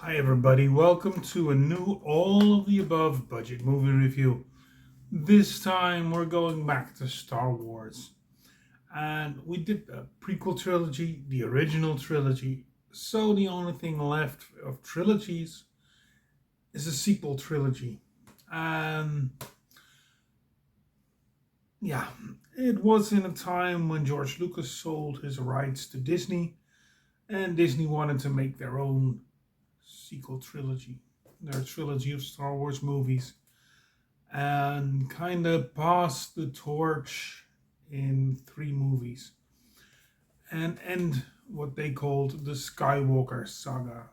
Hi everybody, welcome to a new all of the above budget movie review. This time we're going back to Star Wars. And we did the prequel trilogy, the original trilogy. So the only thing left of trilogies is a sequel trilogy. And yeah, it was in a time when George Lucas sold his rights to Disney and Disney wanted to make their own sequel trilogy, their trilogy of Star Wars movies, and kind of passed the torch in three movies and end what they called the Skywalker saga.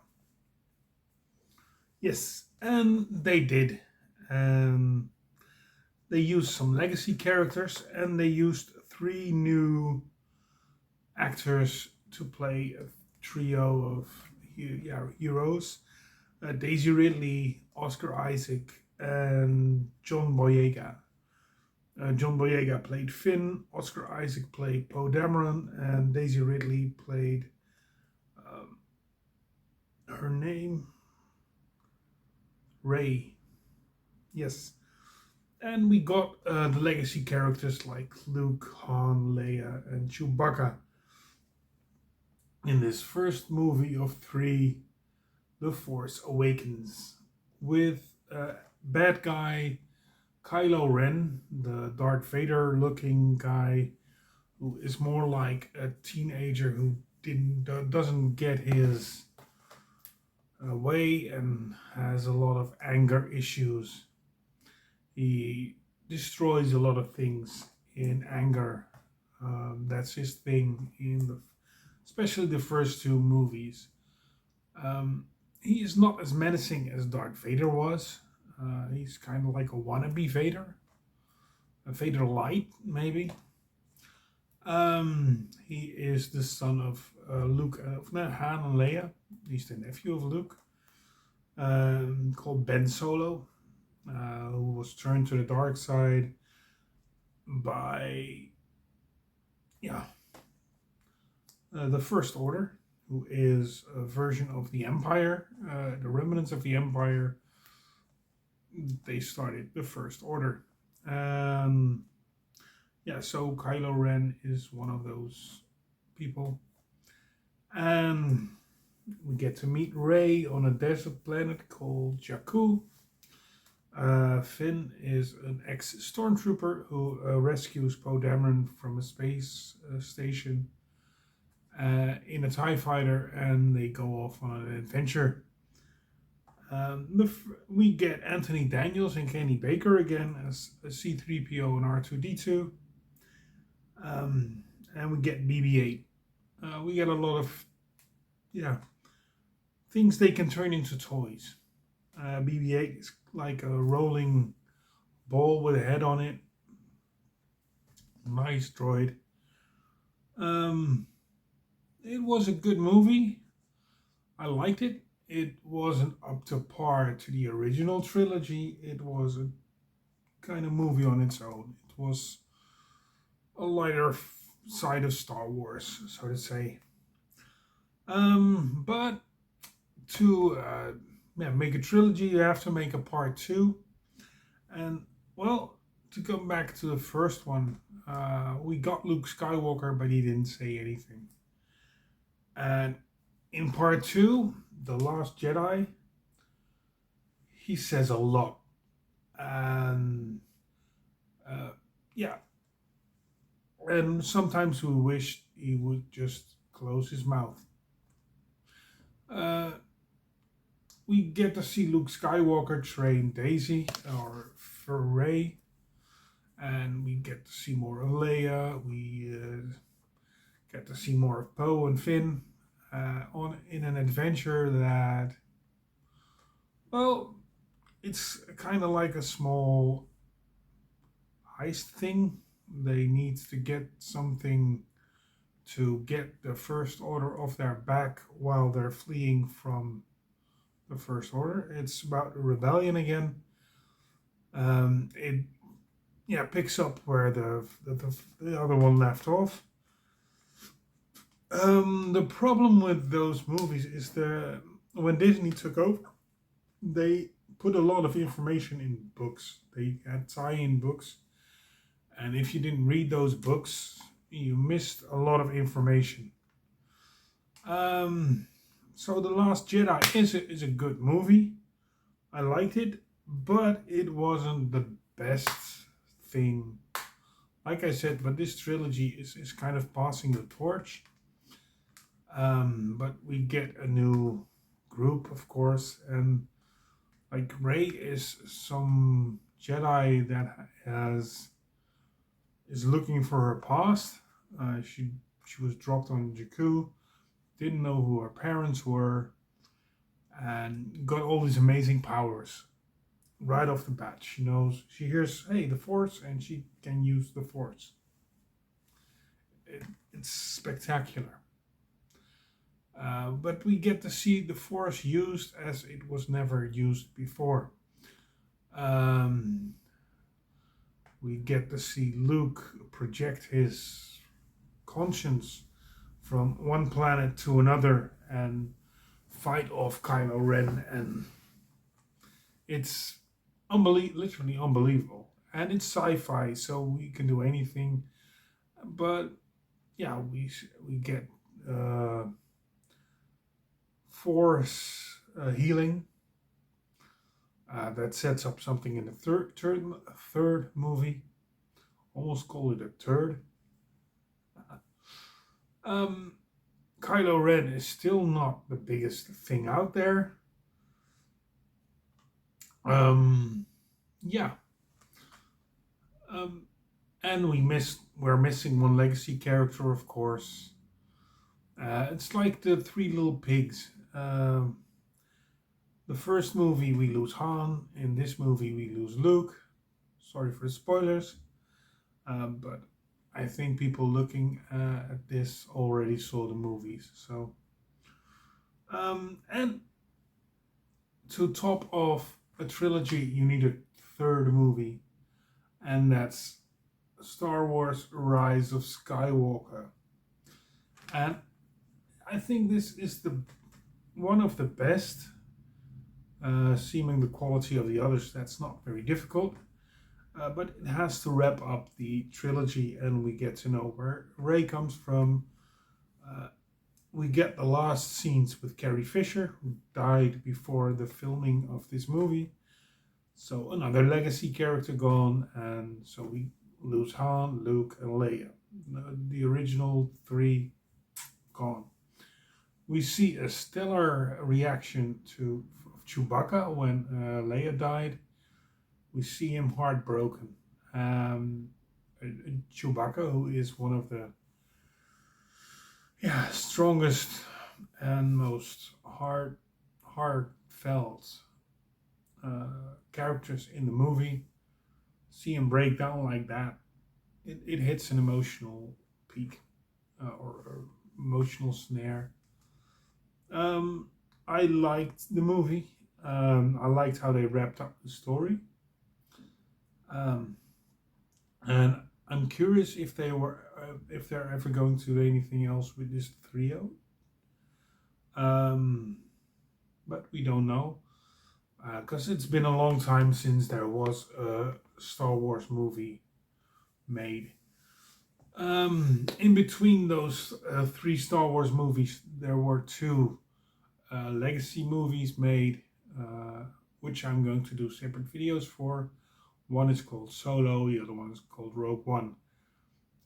Yes, and they did. Um, they used some legacy characters and they used three new actors to play a trio of heroes: Daisy Ridley, Oscar Isaac, and John Boyega. John Boyega played Finn, Oscar Isaac played Poe Dameron, and Daisy Ridley played um, her name Ray. Yes, and we got the legacy characters like Luke, Han, Leia, and Chewbacca in this first movie of three, The Force Awakens, with bad guy Kylo Ren, the Darth Vader looking guy who is more like a teenager who doesn't get his way and has a lot of anger issues. He destroys a lot of things in anger. That's his thing especially the first two movies. Um, he is not as menacing as Darth Vader was. He's kind of like a wannabe Vader, a Vader light maybe. He is the son of Luke, no, Han and Leia. He's the nephew of Luke, called Ben Solo, who was turned to the dark side by, yeah, the First Order, who is a version of the Empire, the remnants of the Empire. They started the First Order. Yeah, so Kylo Ren is one of those people. And we get to meet Rey on a desert planet called Jakku. Finn is an ex-stormtrooper who rescues Poe Dameron from a space station in a TIE fighter, and they go off on an adventure. We get Anthony Daniels and Kenny Baker again as C3PO and R2D2. And we get BB-8. We get a lot of, yeah, things they can turn into toys. BB-8 is like a rolling ball with a head on it. Nice droid. It was a good movie. I liked it. It wasn't up to par to the original trilogy. It was a kind of movie on its own. It was a lighter side of Star Wars, so to say. But to make a trilogy, you have to make a part two. And well, to come back to the first one, we got Luke Skywalker, but he didn't say anything. And in part two, The Last Jedi, he says a lot. And yeah, and sometimes we wish he would just close his mouth. Uh, we get to see Luke Skywalker train Daisy or for Rey, and we get to see more of Leia. We get to see more of Poe and Finn on in an adventure that, well, it's kind of like a small heist thing. They need to get something to get the First Order off their back while they're fleeing from the First Order. It's about the rebellion again. It picks up where the other one left off. The problem with those movies is when Disney took over, they put a lot of information in books. They had tie-in books, and if you didn't read those books, you missed a lot of information. Um, so The Last Jedi is a good movie. I liked it, but it wasn't the best thing. Like I said, but this trilogy is kind of passing the torch. But we get a new group, of course, and like Rey is some Jedi that has is looking for her past. She was dropped on Jakku, didn't know who her parents were, and got all these amazing powers right off the bat. She hears, hey, the Force, and she can use the Force. It's spectacular. But we get to see the Force used as it was never used before. Um, we get to see Luke project his conscience from one planet to another and fight off Kylo Ren, and it's literally unbelievable. And it's sci-fi, so we can do anything. But yeah, we get Force healing. That sets up something in the third movie. Almost call it a turd. Kylo Ren is still not the biggest thing out there. Yeah. And we're missing one legacy character, of course. It's like the Three Little Pigs. The first movie we lose Han. In this movie we lose Luke. Sorry for the spoilers. But I think people looking at this already saw the movies. So, and to top off a trilogy, you need a third movie, and that's Star Wars: Rise of Skywalker. And I think this is the one of the best. Seeming the quality of the others, that's not very difficult. But it has to wrap up the trilogy, and we get to know where Rey comes from. We get the last scenes with Carrie Fisher, who died before the filming of this movie. So another legacy character gone, and so we lose Han, Luke, and Leia. The original three gone. We see a stellar reaction to Chewbacca when Leia died. We see him heartbroken. Chewbacca, who is one of the strongest and most heartfelt characters in the movie. See him break down like that. It hits an emotional peak or emotional snare. I liked the movie. I liked how they wrapped up the story. And I'm curious if they're ever going to do anything else with this trio. But we don't know, because it's been a long time since there was a Star Wars movie made. In between those three Star Wars movies, there were two legacy movies made, which I'm going to do separate videos for. One is called Solo, the other one is called Rogue One.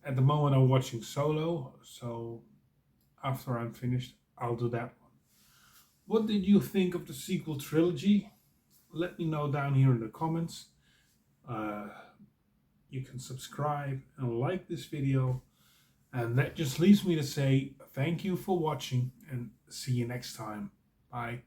At the moment I'm watching Solo, so after I'm finished, I'll do that one. What did you think of the sequel trilogy? Let me know down here in the comments. You can subscribe and like this video. And that just leaves me to say thank you for watching and see you next time. Bye.